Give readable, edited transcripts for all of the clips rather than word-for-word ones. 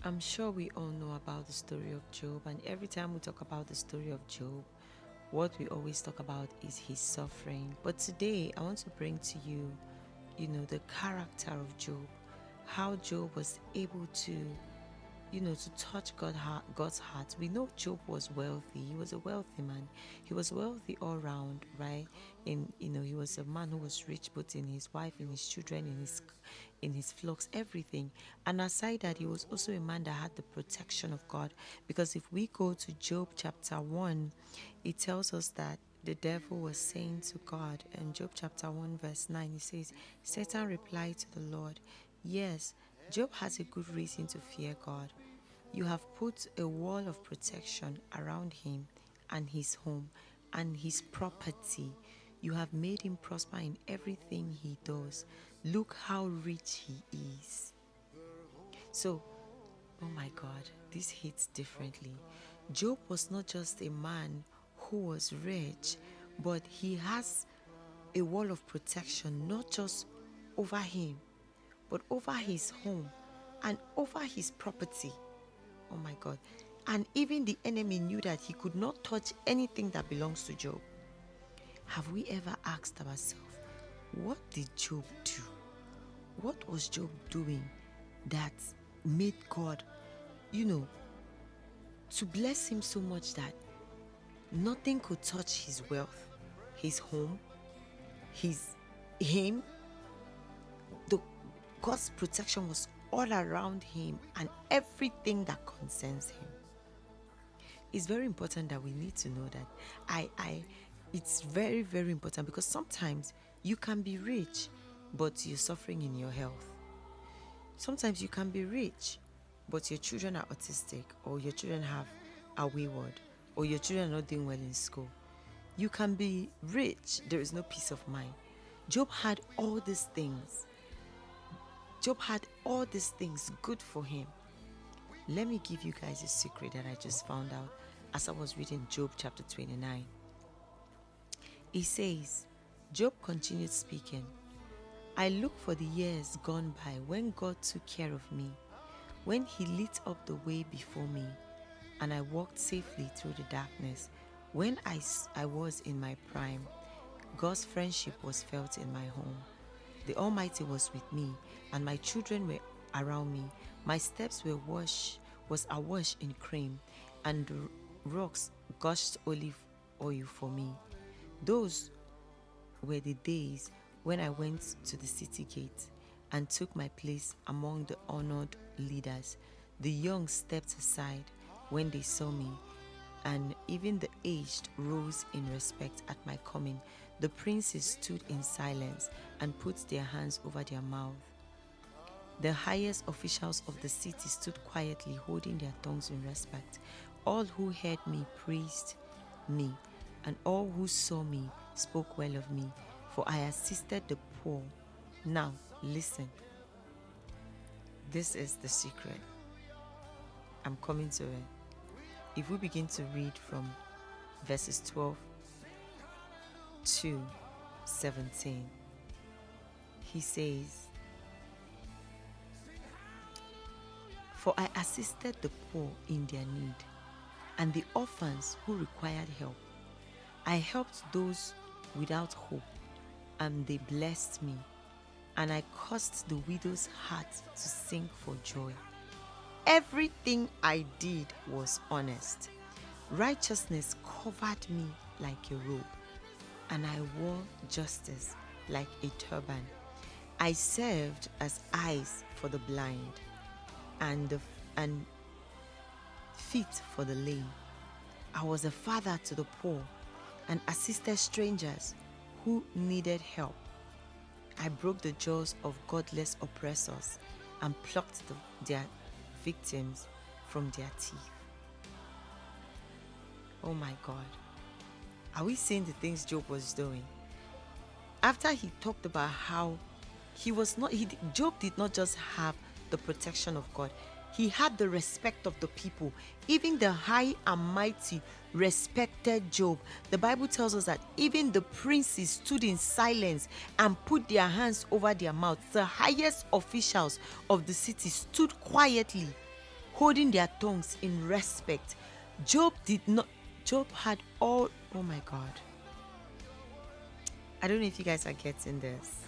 I'm sure we all know about the story of Job, and every time we talk about the story of Job, what we always talk about is his suffering. But today, I want to bring to you, the character of Job, how Job was able to to touch God's heart. We know Job was wealthy. He was a wealthy man. He was wealthy all round, right? He was a man who was rich, both in his wife, in his children, in his flocks, everything. And aside that, he was also a man that had the protection of God. Because if we go to Job chapter 1, it tells us that the devil was saying to God, in Job chapter 1, verse 9, he says, Satan replied to the Lord, Yes, Job has a good reason to fear God. You have put a wall of protection around him and his home and his property. You have made him prosper in everything he does. Look how rich he is. So, oh my God, this hits differently. Job was not just a man who was rich, but he has a wall of protection, not just over him, but over his home and over his property. Oh my God. And even the enemy knew that he could not touch anything that belongs to Job. Have we ever asked ourselves, what did Job do? What was Job doing that made God, to bless him so much that nothing could touch his wealth, his home, him? The God's protection was all around him and everything that concerns him. It's very important that we need to know that it's very, very important, because sometimes you can be rich, but you're suffering in your health. Sometimes you can be rich, but your children are autistic, or your children are wayward, or your children are not doing well in school. You can be rich, there is no peace of mind. Job had all these things. Job had all these things good for him. Let me give you guys a secret that I just found out as I was reading Job chapter 29. It says, Job continued speaking, I look for the years gone by when God took care of me, when he lit up the way before me, and I walked safely through the darkness. When I was in my prime, God's friendship was felt in my home. The Almighty was with me, and my children were around me. My steps was awash in cream, and the rocks gushed olive oil for me. Those were the days when I went to the city gate and took my place among the honored leaders. The young stepped aside when they saw me, and even the aged rose in respect at my coming. The princes stood in silence and put their hands over their mouth. The highest officials of the city stood quietly, holding their tongues in respect. All who heard me praised me, and all who saw me spoke well of me, for I assisted the poor. Now, listen. This is the secret. I'm coming to it. If we begin to read from verses 12 to 17, he says, For I assisted the poor in their need, and the orphans who required help. I helped those without hope, and they blessed me, and I caused the widow's heart to sing for joy. Everything I did was honest. Righteousness covered me like a robe, and I wore justice like a turban. I served as eyes for the blind and feet for the lame. I was a father to the poor and assisted strangers who needed help. I broke the jaws of godless oppressors and plucked their victims from their teeth. Oh my God. Are we seeing the things Job was doing? After he talked about how Job did not just have the protection of God, he had the respect of the people. Even the high and mighty respected Job. The Bible tells us that even the princes stood in silence and put their hands over their mouths. The highest officials of the city stood quietly holding their tongues in respect. Job did not, Job had all, oh my God. I don't know if you guys are getting this.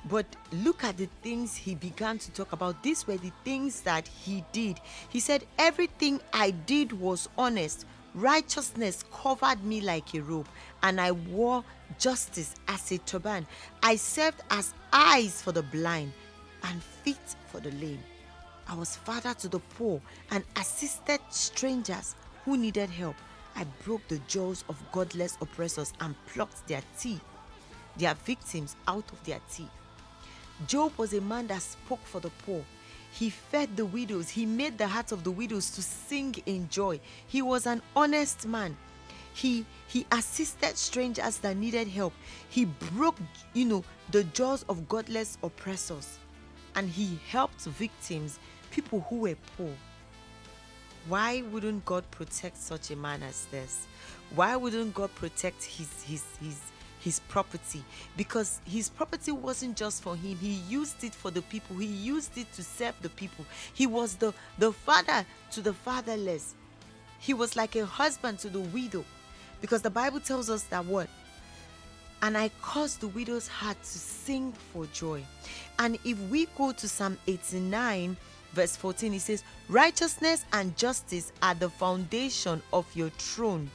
But look at the things he began to talk about. These were the things that he did. He said, everything I did was honest. Righteousness covered me like a robe, and I wore justice as a turban. I served as eyes for the blind and feet for the lame. I was father to the poor and assisted strangers who needed help. I broke the jaws of godless oppressors and plucked their victims out of their teeth. Job was a man that spoke for the poor. He fed the widows. He made the hearts of the widows to sing in joy. He was an honest man. He assisted strangers that needed help. He broke, the jaws of godless oppressors. And he helped victims, people who were poor. Why wouldn't God protect such a man as this? Why wouldn't God protect his property? Because his property wasn't just for him. He used it for the people. He used it to serve the people. He was the father to the fatherless. He was like a husband to the widow. Because the Bible tells us that what? And I caused the widow's heart to sing for joy. And if we go to Psalm 89, verse 14, it says, righteousness and justice are the foundation of your throne.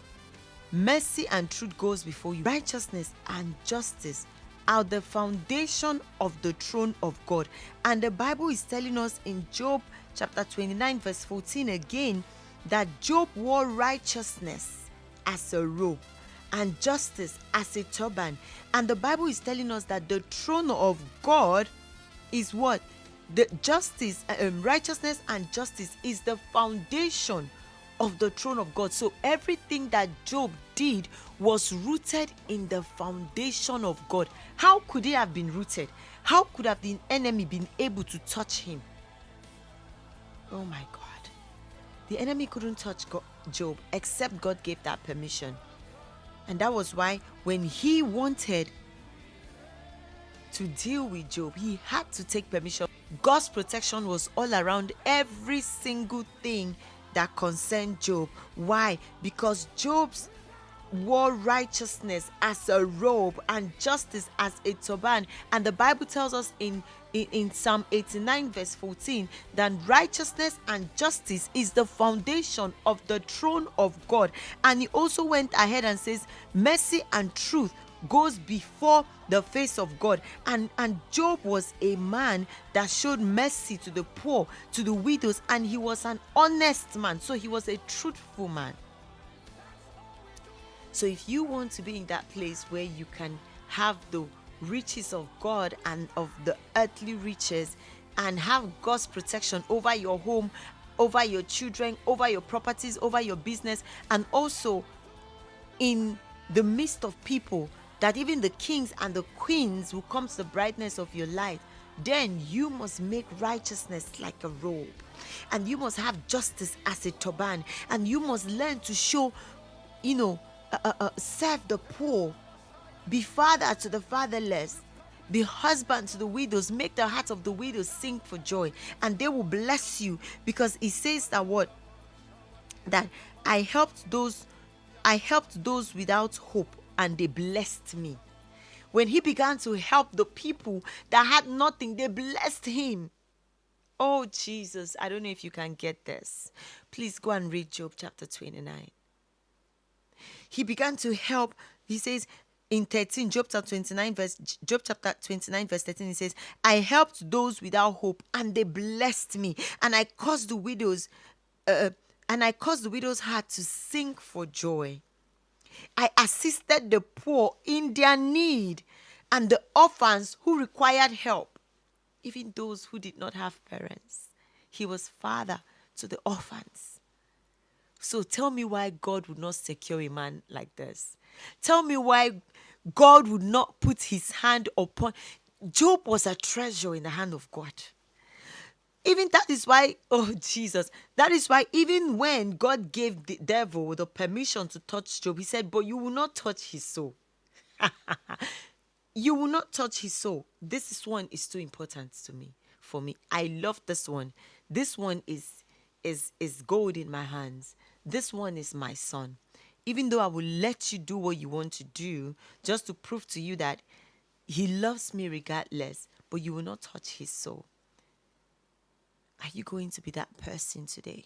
Mercy and truth goes before you. Righteousness and justice are the foundation of the throne of God. And the Bible is telling us in Job chapter 29, verse 14 again, that Job wore righteousness as a robe and justice as a turban. And the Bible is telling us that the throne of God is what? The justice, righteousness and justice is the foundation of the throne of God. So everything that Job did was rooted in the foundation of God. How could it have been rooted? How could have the enemy been able to touch him? Oh my God. The enemy couldn't touch Job except God gave that permission. And that was why when he wanted to deal with Job, he had to take permission. God's protection was all around every single thing that concerned Job. Why? Because Job's wore righteousness as a robe and justice as a turban. And the Bible tells us in Psalm 89 verse 14 that righteousness and justice is the foundation of the throne of God. And he also went ahead and says mercy and truth goes before the face of God. And Job was a man that showed mercy to the poor, to the widows, and he was an honest man. So he was a truthful man. So if you want to be in that place where you can have the riches of God and of the earthly riches and have God's protection over your home, over your children, over your properties, over your business, and also in the midst of people, that even the kings and the queens will come to the brightness of your light, then you must make righteousness like a robe, and you must have justice as a turban, and you must learn to show, serve the poor, be father to the fatherless, be husband to the widows, make the heart of the widows sing for joy, and they will bless you. Because it says that what? That I helped those without hope, and they blessed me. When he began to help the people that had nothing, they blessed him. Oh, Jesus, I don't know if you can get this. Please go and read Job chapter 29. He began to help. He says in 13, Job chapter 29 verse 13, he says, I helped those without hope, and they blessed me, and I caused the widow's heart to sing for joy. I assisted the poor in their need and the orphans who required help, even those who did not have parents. He was father to the orphans. So tell me why God would not secure a man like this. Tell me why God would not put his hand upon. Job was a treasure in the hand of God. Even that is why, oh Jesus, that is why even when God gave the devil the permission to touch Job, he said, but you will not touch his soul. You will not touch his soul. This one is too important to me, for me. I love this one. This one is is gold in my hands. This one is my son. Even though I will let you do what you want to do, just to prove to you that he loves me regardless, but you will not touch his soul. Are you going to be that person today?